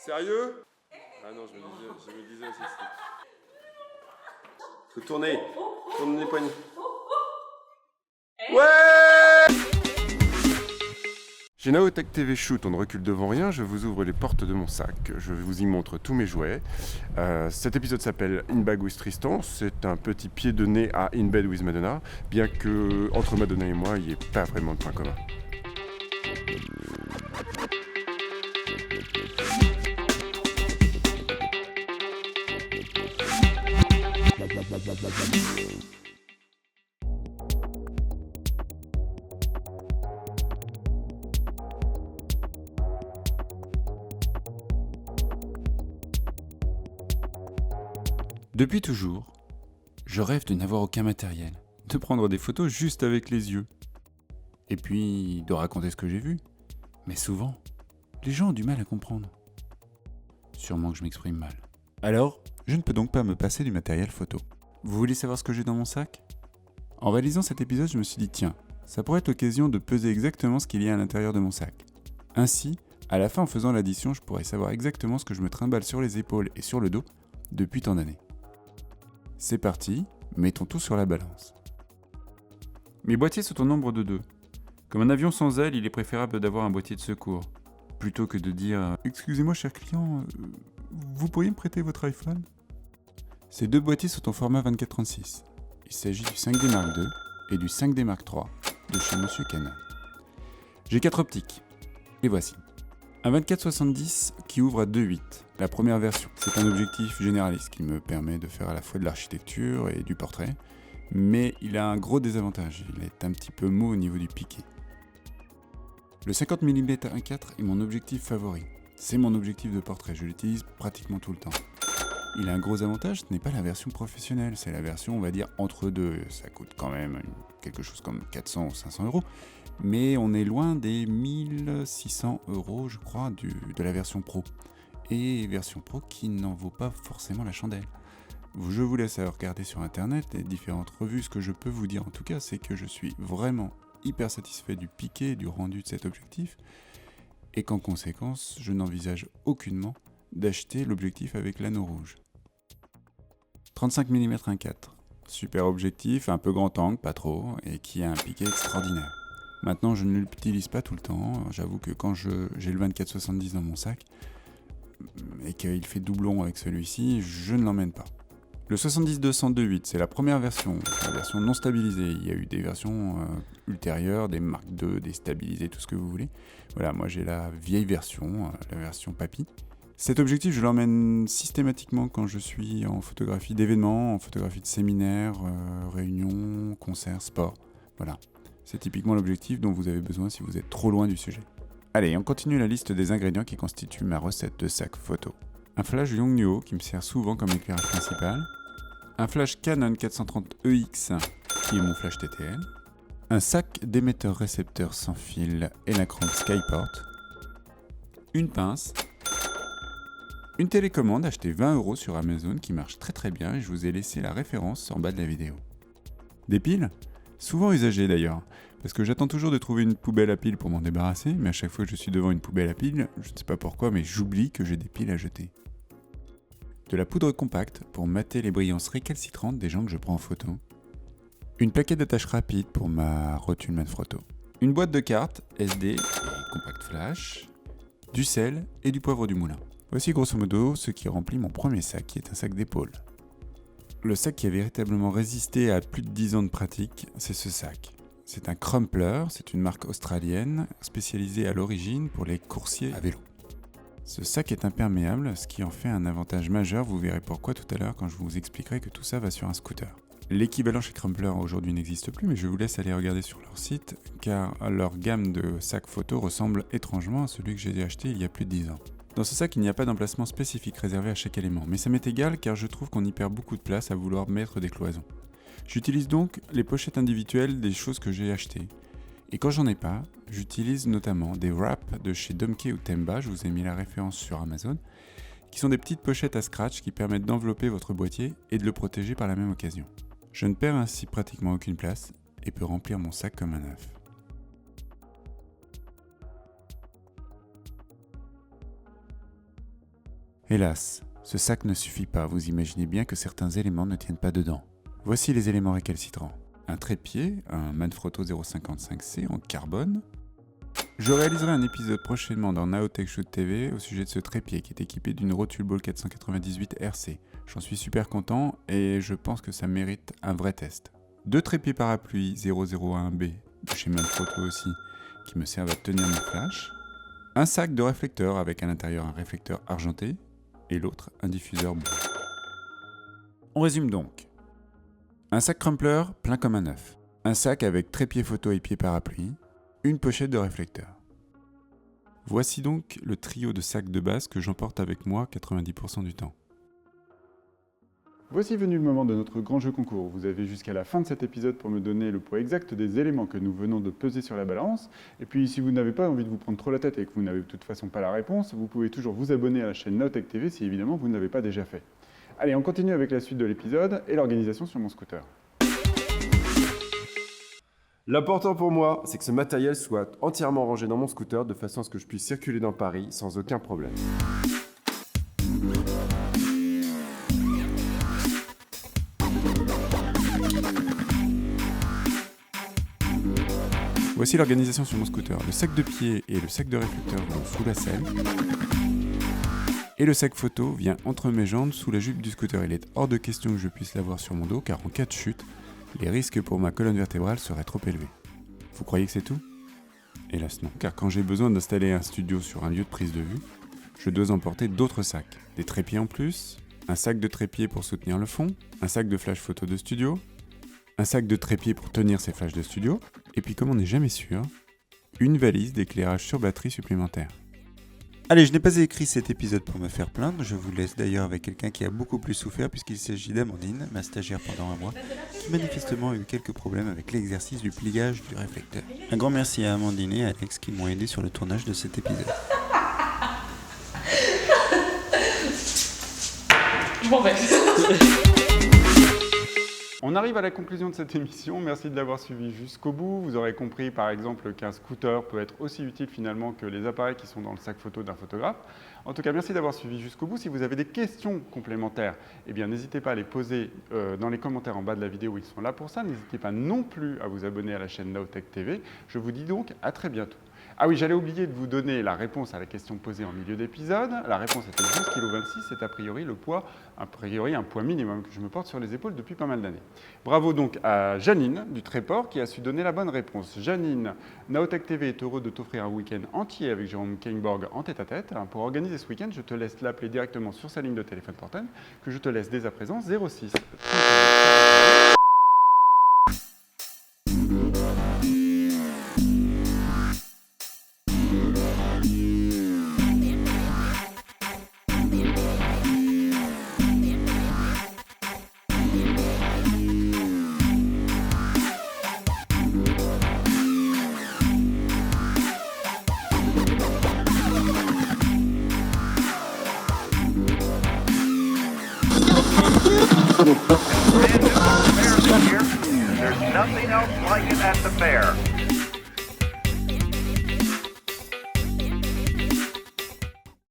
Sérieux? Ah non, je me disais aussi que c'était... Faut tourner. Tourne les poignets. Ouais! Chez Naotech TV Shoot, on ne recule devant rien, je vous ouvre les portes de mon sac, je vous y montre tous mes jouets. Cet épisode s'appelle In Bag with Tristan, c'est un petit pied de nez à In Bed with Madonna, bien que entre Madonna et moi, il n'y ait pas vraiment de point commun. Depuis toujours, je rêve de n'avoir aucun matériel, de prendre des photos juste avec les yeux, et puis de raconter ce que j'ai vu. Mais souvent, les gens ont du mal à comprendre. Sûrement que je m'exprime mal. Alors, je ne peux donc pas me passer du matériel photo. Vous voulez savoir ce que j'ai dans mon sac ? En réalisant cet épisode, je me suis dit tiens, ça pourrait être l'occasion de peser exactement ce qu'il y a à l'intérieur de mon sac. Ainsi, à la fin en faisant l'addition, je pourrais savoir exactement ce que je me trimballe sur les épaules et sur le dos depuis tant d'années. C'est parti, mettons tout sur la balance. Mes boîtiers sont au nombre de 2. Comme un avion sans ailes, il est préférable d'avoir un boîtier de secours. Plutôt que de dire « Excusez-moi cher client, vous pourriez me prêter votre iPhone ?» Ces 2 boîtiers sont en format 24-36. Il s'agit du 5D Mark II et du 5D Mark III de chez Monsieur Canon. J'ai 4 optiques. Les voici. Un 24-70 qui ouvre à 2.8, la première version. C'est un objectif généraliste qui me permet de faire à la fois de l'architecture et du portrait, mais il a un gros désavantage, il est un petit peu mou au niveau du piqué. Le 50 mm 1.4 est mon objectif favori. C'est mon objectif de portrait, je l'utilise pratiquement tout le temps. Il a un gros avantage, ce n'est pas la version professionnelle, c'est la version on va dire entre deux. Ça coûte quand même quelque chose comme 400 ou 500 euros. Mais on est loin des 1600 euros, je crois, de la version Pro. Et version Pro qui n'en vaut pas forcément la chandelle. Je vous laisse regarder sur internet les différentes revues. Ce que je peux vous dire en tout cas, c'est que je suis vraiment hyper satisfait du piqué et du rendu de cet objectif. Et qu'en conséquence, je n'envisage aucunement d'acheter l'objectif avec l'anneau rouge. 35 mm 1.4. Super objectif, un peu grand angle, pas trop, et qui a un piqué extraordinaire. Maintenant, je ne l'utilise pas tout le temps. J'avoue que quand j'ai le 24-70 dans mon sac et qu'il fait doublon avec celui-ci, je ne l'emmène pas. Le 70-200 2.8, c'est la première version, la version non stabilisée. Il y a eu des versions ultérieures, des Mark II, des stabilisés, tout ce que vous voulez. Voilà, moi j'ai la vieille version, la version papy. Cet objectif, je l'emmène systématiquement quand je suis en photographie d'événements, en photographie de séminaires, réunions, concerts, sport. Voilà. C'est typiquement l'objectif dont vous avez besoin si vous êtes trop loin du sujet. Allez, on continue la liste des ingrédients qui constituent ma recette de sac photo. Un flash Yongnuo qui me sert souvent comme éclairage principal. Un flash Canon 430EX qui est mon flash TTL. Un sac d'émetteur-récepteur sans fil Electron Skyport. Une pince. Une télécommande achetée 20 € sur Amazon qui marche très très bien et je vous ai laissé la référence en bas de la vidéo. Des piles ? Souvent usagées d'ailleurs, parce que j'attends toujours de trouver une poubelle à piles pour m'en débarrasser, mais à chaque fois que je suis devant une poubelle à piles, je ne sais pas pourquoi, mais j'oublie que j'ai des piles à jeter. De la poudre compacte pour mater les brillances récalcitrantes des gens que je prends en photo. Une plaquette d'attache rapide pour ma rotule Manfrotto. Une boîte de cartes SD et compact flash. Du sel et du poivre du moulin. Voici grosso modo ce qui remplit mon premier sac, qui est un sac d'épaule. Le sac qui a véritablement résisté à plus de 10 ans de pratique, c'est ce sac. C'est un Crumpler, c'est une marque australienne spécialisée à l'origine pour les coursiers à vélo. Ce sac est imperméable, ce qui en fait un avantage majeur, vous verrez pourquoi tout à l'heure quand je vous expliquerai que tout ça va sur un scooter. L'équivalent chez Crumpler aujourd'hui n'existe plus, mais je vous laisse aller regarder sur leur site, car leur gamme de sacs photo ressemble étrangement à celui que j'ai acheté il y a plus de 10 ans. Dans ce sac, il n'y a pas d'emplacement spécifique réservé à chaque élément, mais ça m'est égal car je trouve qu'on y perd beaucoup de place à vouloir mettre des cloisons. J'utilise donc les pochettes individuelles des choses que j'ai achetées. Et quand j'en ai pas, j'utilise notamment des wraps de chez Domke ou Temba, je vous ai mis la référence sur Amazon, qui sont des petites pochettes à scratch qui permettent d'envelopper votre boîtier et de le protéger par la même occasion. Je ne perds ainsi pratiquement aucune place et peux remplir mon sac comme un neuf. Hélas, ce sac ne suffit pas, vous imaginez bien que certains éléments ne tiennent pas dedans. Voici les éléments récalcitrants. Un trépied, un Manfrotto 055C en carbone. Je réaliserai un épisode prochainement dans Naotech Shoot TV au sujet de ce trépied qui est équipé d'une Rotule Ball 498 RC. J'en suis super content et je pense que ça mérite un vrai test. 2 trépieds parapluies 001B de chez Manfrotto aussi qui me servent à tenir mes flashs. Un sac de réflecteurs avec à l'intérieur un réflecteur argenté et l'autre un diffuseur bleu. On résume donc. Un sac crumpler plein comme un œuf. Un sac avec trépied photo et pied parapluie. Une pochette de réflecteur. Voici donc le trio de sacs de base que j'emporte avec moi 90% du temps. Voici venu le moment de notre grand jeu concours. Vous avez jusqu'à la fin de cet épisode pour me donner le poids exact des éléments que nous venons de peser sur la balance. Et puis si vous n'avez pas envie de vous prendre trop la tête et que vous n'avez de toute façon pas la réponse, vous pouvez toujours vous abonner à la chaîne Naotech TV si évidemment vous ne l'avez pas déjà fait. Allez, on continue avec la suite de l'épisode et l'organisation sur mon scooter. L'important pour moi, c'est que ce matériel soit entièrement rangé dans mon scooter de façon à ce que je puisse circuler dans Paris sans aucun problème. Voici l'organisation sur mon scooter. Le sac de pied et le sac de réflecteur vont sous la selle. Et le sac photo vient entre mes jambes sous la jupe du scooter. Il est hors de question que je puisse l'avoir sur mon dos car en cas de chute, les risques pour ma colonne vertébrale seraient trop élevés. Vous croyez que c'est tout ? Hélas non, car quand j'ai besoin d'installer un studio sur un lieu de prise de vue, je dois emporter d'autres sacs. Des trépieds en plus, un sac de trépied pour soutenir le fond, un sac de flash photo de studio, un sac de trépied pour tenir ces flashs de studio, et puis comme on n'est jamais sûr, une valise d'éclairage sur batterie supplémentaire. Allez, je n'ai pas écrit cet épisode pour me faire plaindre, je vous laisse d'ailleurs avec quelqu'un qui a beaucoup plus souffert puisqu'il s'agit d'Amandine, ma stagiaire pendant un mois, qui manifestement a eu quelques problèmes avec l'exercice du pliage du réflecteur. Un grand merci à Amandine et à Alex qui m'ont aidé sur le tournage de cet épisode. Je m'en vais. On arrive à la conclusion de cette émission, merci de l'avoir suivi jusqu'au bout. Vous aurez compris par exemple qu'un scooter peut être aussi utile finalement que les appareils qui sont dans le sac photo d'un photographe. En tout cas, merci d'avoir suivi jusqu'au bout. Si vous avez des questions complémentaires, eh bien n'hésitez pas à les poser dans les commentaires en bas de la vidéo, ils sont là pour ça. N'hésitez pas non plus à vous abonner à la chaîne Naotech TV. Je vous dis donc à très bientôt. Ah oui, j'allais oublier de vous donner la réponse à la question posée en milieu d'épisode. La réponse était 12,26 kg, c'est a priori le poids, un poids minimum que je me porte sur les épaules depuis pas mal d'années. Bravo donc à Janine du Tréport qui a su donner la bonne réponse. Janine, Naotech TV est heureux de t'offrir un week-end entier avec Jérôme Kainborg en tête-à-tête. Pour organiser ce week-end, je te laisse l'appeler directement sur sa ligne de téléphone portable que je te laisse dès à présent 06 There's nothing else like it at the fair.